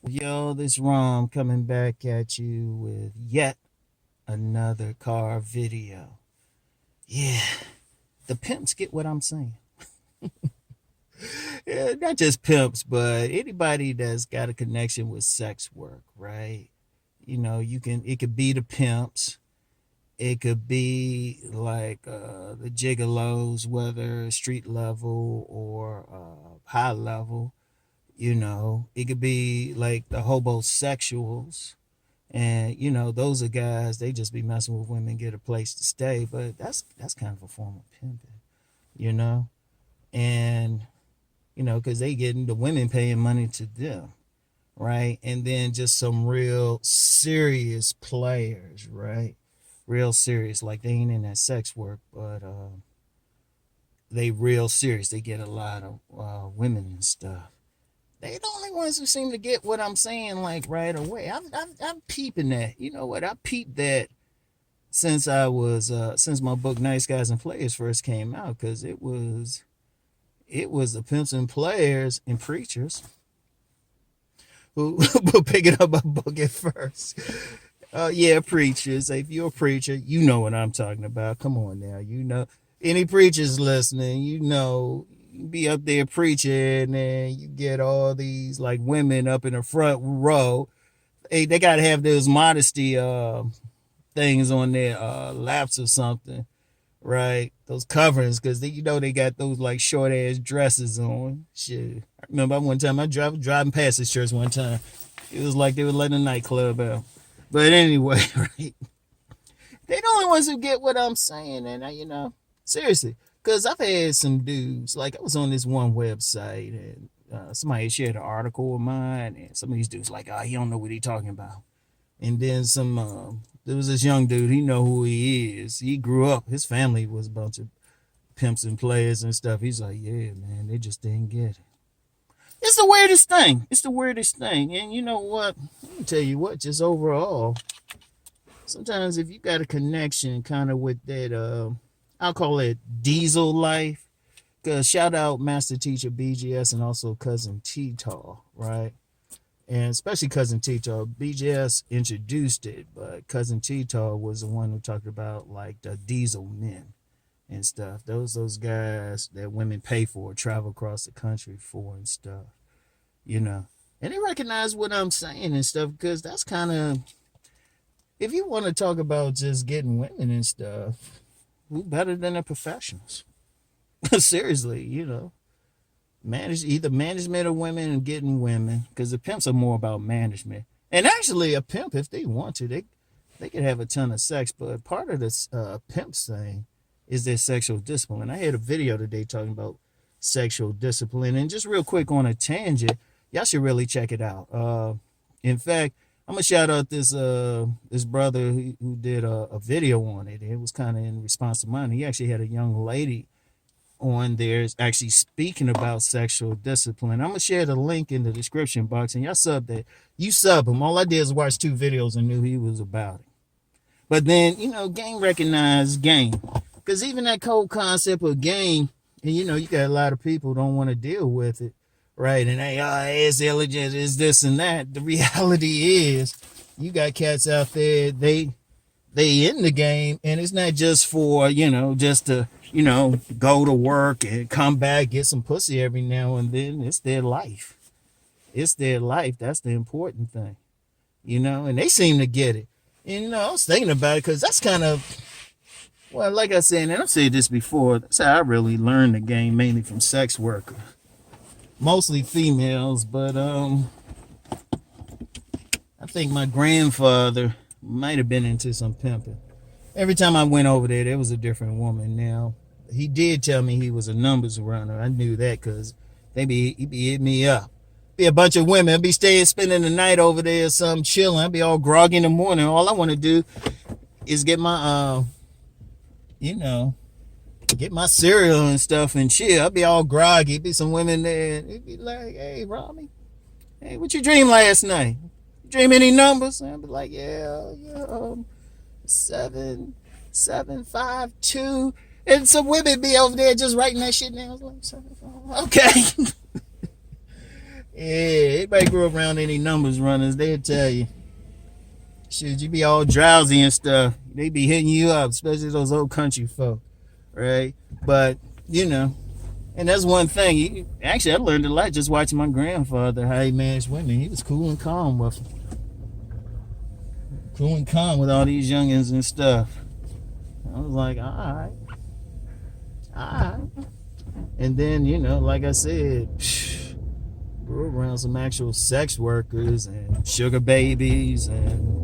Yo, this Rom coming back at you with yet another car video. Yeah, the pimps get what I'm saying. Yeah, not just pimps, but anybody that's got a connection with sex work, right? It could be the pimps, it could be like the gigolos, whether street level or high level. It could be like the hobosexuals. And those are guys. They just be messing with women, get a place to stay. But that's kind of a form of pimping, you know. And because they getting the women paying money to them, right? And then just some real serious players, right? Real serious, like they ain't in that sex work, but they real serious. They get a lot of women and stuff. They the only ones who seem to get what I'm saying like right away. I'm peeping that. You know what? I peeped that since my book Nice Guys and Players first came out, because it was the pimps and players and preachers who were picking up my book at first. Yeah, preachers. If you're a preacher, you know what I'm talking about. Come on now, any preachers listening, you be up there preaching and you get all these like women up in the front row. Hey, they gotta have those modesty things on their laps or something, right? Those coverings, because they got those like short ass dresses on. Shit, I remember one time driving past this church one time. It was like they were letting a nightclub out. But anyway, right? They the only ones who get what I'm saying, and seriously, because I've had some dudes, like I was on this one website, and somebody shared an article of mine, and some of these dudes like, he don't know what he talking about. And then there was this young dude, he know who he is. He grew up, his family was a bunch of pimps and players and stuff. He's like, yeah, man, they just didn't get it. It's the weirdest thing. It's the weirdest thing. And you know what? Let me tell you what, just overall, sometimes if you got a connection kind of with that, I'll call it diesel life. Cause shout out Master Teacher BGS and also Cousin T-Tall, right? And especially Cousin T-Tall. BGS introduced it, but Cousin T-Tall was the one who talked about like the diesel men and stuff. Those guys that women pay for, travel across the country for and stuff, you know. And they recognize what I'm saying and stuff, because that's kind of, if you want to talk about just getting women and stuff, who better than the professionals? Seriously, either management of women and getting women, because the pimps are more about management. And actually, a pimp, if they want to, they could have a ton of sex. But part of this pimps thing is their sexual discipline. I had a video today talking about sexual discipline, and just real quick on a tangent, y'all should really check it out. In fact, I'm gonna shout out this brother who did a video on it. It was kind of in response to mine. He actually had a young lady on there actually speaking about sexual discipline. I'm gonna share the link in the description box, and y'all sub that. You sub him. All I did is watch 2 videos and knew he was about it. But then, game recognized game, because even that cold concept of game, and you got a lot of people who don't want to deal with it, right? And it's illegitimate, it's this and that. The reality is, you got cats out there, they in the game, and it's not just for just to go to work and come back, get some pussy every now and then. It's their life. It's their life. That's the important thing, and they seem to get it. And I was thinking about it, because that's kind of, well, like I said, and I've said this before, that's how I really learned the game, mainly from sex workers, mostly females. But I think my grandfather might have been into some pimping. Every time I went over there was a different woman. Now, he did tell me he was a numbers runner. I knew that, because he'd be hitting me up. Be a bunch of women. I'd be spending the night over there or something, chilling. I'd be all groggy in the morning. All I want to do is get my, get my cereal and stuff and chill. I'd be all groggy. Be some women there. And it'd be like, hey, Robbie, hey, what you dream last night? You dream any numbers? And I'd be like, yeah, 7752. And some women be over there just writing that shit down. I was like, okay. Yeah, anybody grew up around any numbers runners, they'll tell you. Shit, you be all drowsy and stuff. They be hitting you up, especially those old country folk, right? But, you know, and that's one thing. Actually, I learned a lot just watching my grandfather, how he managed women. He was cool and calm with them. Cool and calm with all these youngins and stuff. I was like, all right. And then, you know, like I said, grew around some actual sex workers and sugar babies and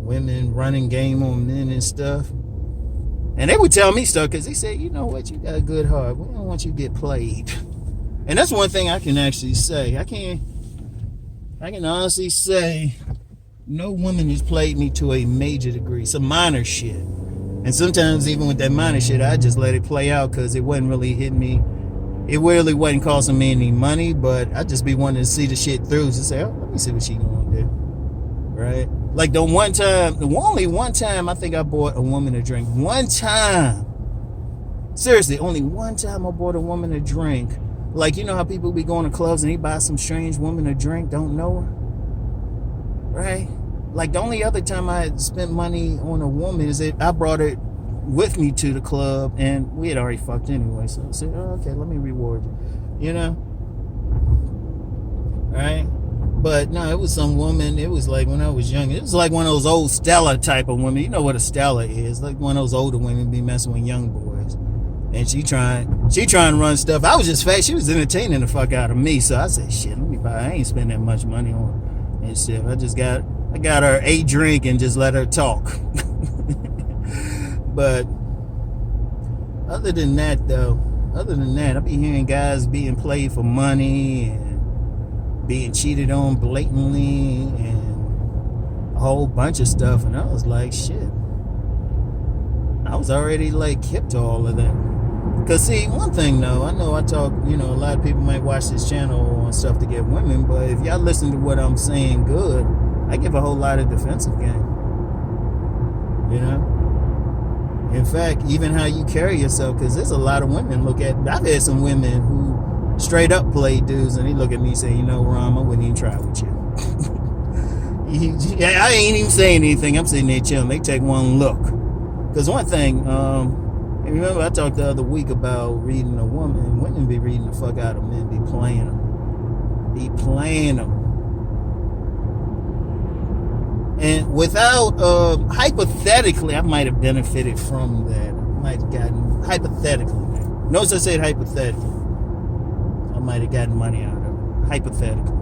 women running game on men and stuff. And they would tell me stuff because they said, you know what, you got a good heart. We don't want you to get played. And that's one thing I can actually say. I can honestly say no woman has played me to a major degree. Some minor shit. And sometimes even with that minor shit, I just let it play out because it wasn't really hitting me. It really wasn't costing me any money, but I just be wanting to see the shit through. To say, oh, let me see what she gonna do. Right? Like the only one time I think I bought a woman a drink. One time. Seriously, only one time I bought a woman a drink. Like, you know how people be going to clubs and they buy some strange woman a drink, don't know her? Right? Like the only other time I had spent money on a woman is that I brought it with me to the club and we had already fucked anyway. So I said, oh, okay, let me reward you. You know? Right? But no, it was some woman. It was like when I was young. It was like one of those old Stella type of women. You know what a Stella is? Like one of those older women be messing with young boys. And she trying to run stuff. I was just fat. She was entertaining the fuck out of me. So I said, shit, let me buy. I ain't spend that much money on and shit. I got her a drink and just let her talk. But other than that, I be hearing guys being played for money and being cheated on blatantly and a whole bunch of stuff. And I was like, shit. I was already like hip to all of that. Because see, one thing though, I know I talk, you know, a lot of people might watch this channel on stuff to get women, but if y'all listen to what I'm saying good, I give a whole lot of defensive game. You know? In fact, even how you carry yourself, because there's a lot of women I've had some women who straight up play dudes and they look at me and say, you know, Rom, I wouldn't even try with you. I ain't even saying anything. I'm sitting there chilling. They take one look. Because one thing, remember I talked the other week about reading a woman. Women be reading the fuck out of men, be playing them. Be playing them. And without, hypothetically, I might have benefited from that. I might have gotten, hypothetically. Notice I said hypothetically. I might have gotten money out of it. Hypothetically.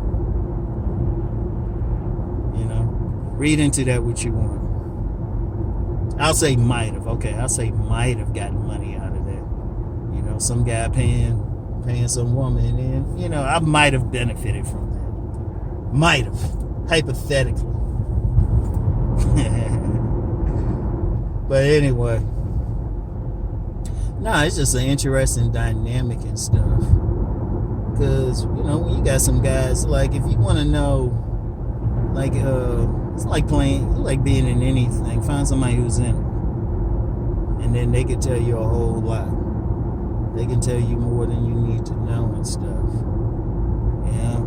You know? Read into that what you want. I'll say might have. Okay, I'll say might have gotten money out of that. You know, some guy paying some woman, and, you know, I might have benefited from that. Might have. Hypothetically. But anyway, it's just an interesting dynamic and stuff. Because, you know, when you got some guys, like, if you want to know, like, it's like being in anything. Find somebody who's in it, and then they can tell you a whole lot. They can tell you more than you need to know and stuff. Yeah,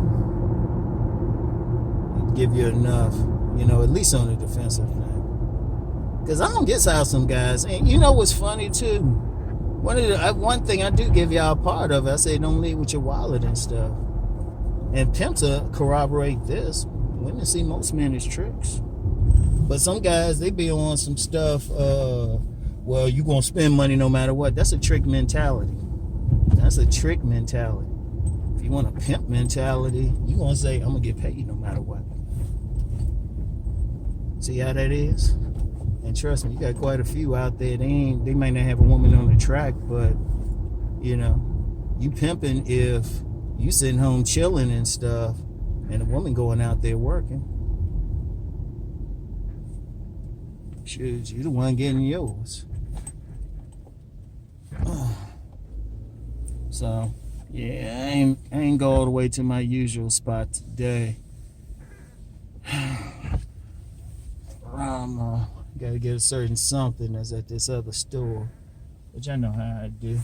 give you enough, you know, at least on the defensive thing. Because I don't get how some guys, and you know what's funny too? One thing I do give y'all a part of, I say don't lead with your wallet and stuff. And Pimps corroborate this. Women see most men as tricks. But some guys, they be on some stuff, well, you gonna spend money no matter what. That's a trick mentality. That's a trick mentality. If you want a pimp mentality, you gonna say, I'm gonna get paid no matter what. See how that is? And trust me, you got quite a few out there. They might not have a woman on the track, but you know, you pimping if you sitting home chilling and stuff, and a woman going out there working. Shoot, you the one getting yours. So, yeah, I ain't go all the way to my usual spot today. Gotta get a certain something that's at this other store, which I know how I do.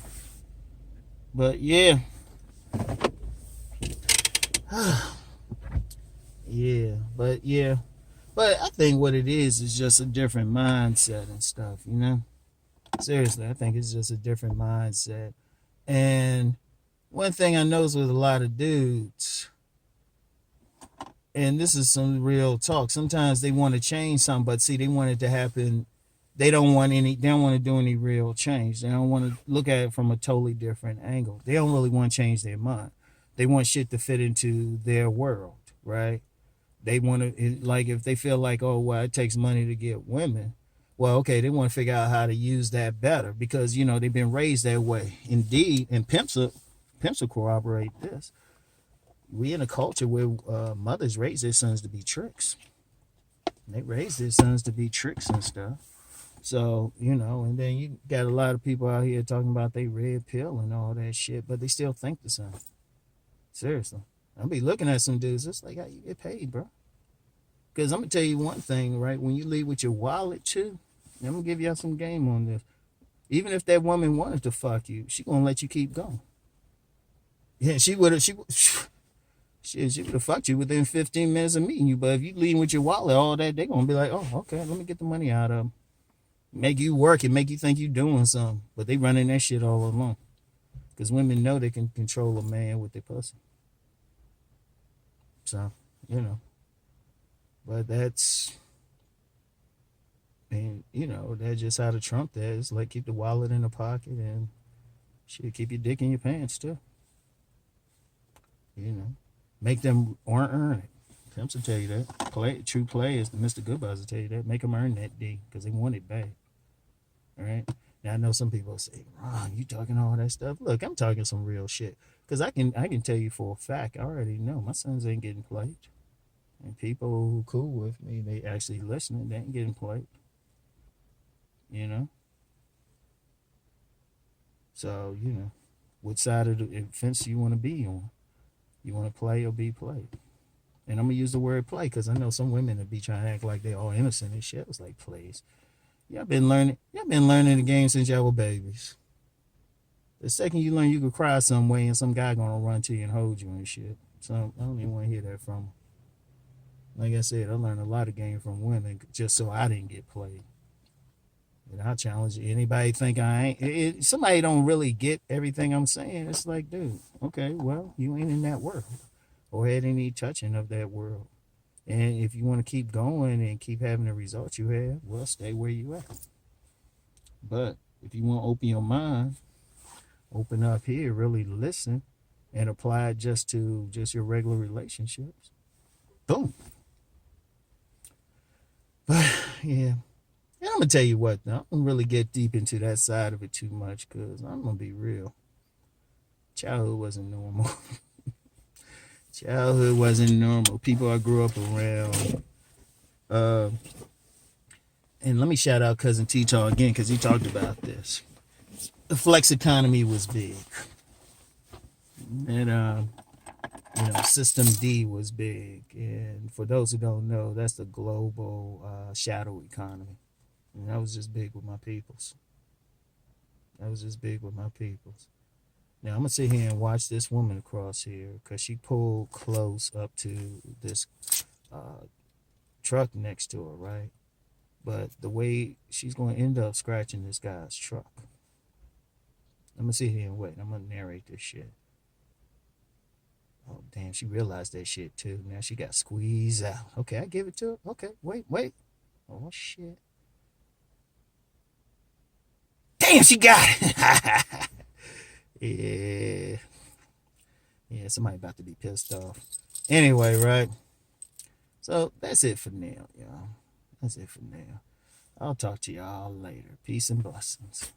But yeah, Yeah, but I think what it is just a different mindset and stuff, you know. Seriously, I think it's just a different mindset. And one thing I notice with a lot of dudes, and this is some real talk, sometimes they want to change something, but see, they want it to happen. They don't want to do any real change. They don't want to look at it from a totally different angle. They don't really want to change their mind. They want shit to fit into their world, right? They want to, like, if they feel like, oh, well, it takes money to get women. Well, okay, they want to figure out how to use that better because, you know, they've been raised that way. Indeed, and pimps will corroborate this. We in a culture where mothers raise their sons to be tricks. They raise their sons to be tricks and stuff. So, you know, and then you got a lot of people out here talking about they red pill and all that shit, but they still think the same. Seriously. I'll be looking at some dudes, it's like how you get paid, bro. Because I'm going to tell you one thing, right? When you leave with your wallet, too, I'm going to give y'all some game on this. Even if that woman wanted to fuck you, she going to let you keep going. Yeah, she would have fucked you within 15 minutes of meeting you. But if you leave with your wallet, all that, they're going to be like, oh, okay, let me get the money out of them. Make you work and make you think you doing something. But they running that shit all along. Because women know they can control a man with their pussy. So, you know. But that's, and you know, that's just how the Trump that is. Like, keep the wallet in the pocket and shit, keep your dick in your pants too. You know, make them earn it. Pimps will tell you that. True players, the Mr. Goodbyes will tell you that. Make them earn that D because they want it bad. All right. Now I know some people say, Ron, you talking all that stuff. Look, I'm talking some real shit because I can tell you for a fact. I already know my sons ain't getting played. And people who cool with me, they actually listening, they ain't getting played. You know? So, you know, which side of the fence you want to be on? You want to play or be played? And I'm going to use the word play because I know some women that be trying to act like they all innocent and shit. It's like, please. Y'all been learning the game since y'all were babies. The second you learn you could cry some way and some guy going to run to you and hold you and shit. So I don't even want to hear that from them. Like I said, I learned a lot of game from women just so I didn't get played. And I challenge anybody think I ain't. Somebody don't really get everything I'm saying. It's like, dude, okay, well, you ain't in that world or had any touching of that world. And if you want to keep going and keep having the results you have, well, stay where you at. But if you want to open your mind, open up here, really listen, and apply it just to just your regular relationships, boom. But yeah, and I'm gonna tell you what, though, I don't really get deep into that side of it too much because I'm gonna be real. Childhood wasn't normal. Childhood wasn't normal. People I grew up around. And let me shout out Cousin T-Taw again because he talked about this. The flex economy was big. And System D was big. And for those who don't know, that's the global shadow economy. And that was just big with my peoples. Now I'm going to sit here and watch this woman across here because she pulled close up to this truck next to her, right? But the way she's going to end up scratching this guy's truck. I'm going to sit here and wait. I'm going to narrate this shit. Oh, damn, she realized that shit too. Now she got squeezed out. Okay, I give it to her. Okay, wait. Oh, shit. Damn, she got it. Yeah, somebody about to be pissed off. Anyway, right? So that's it for now, y'all. That's it for now. I'll talk to y'all later. Peace and blessings.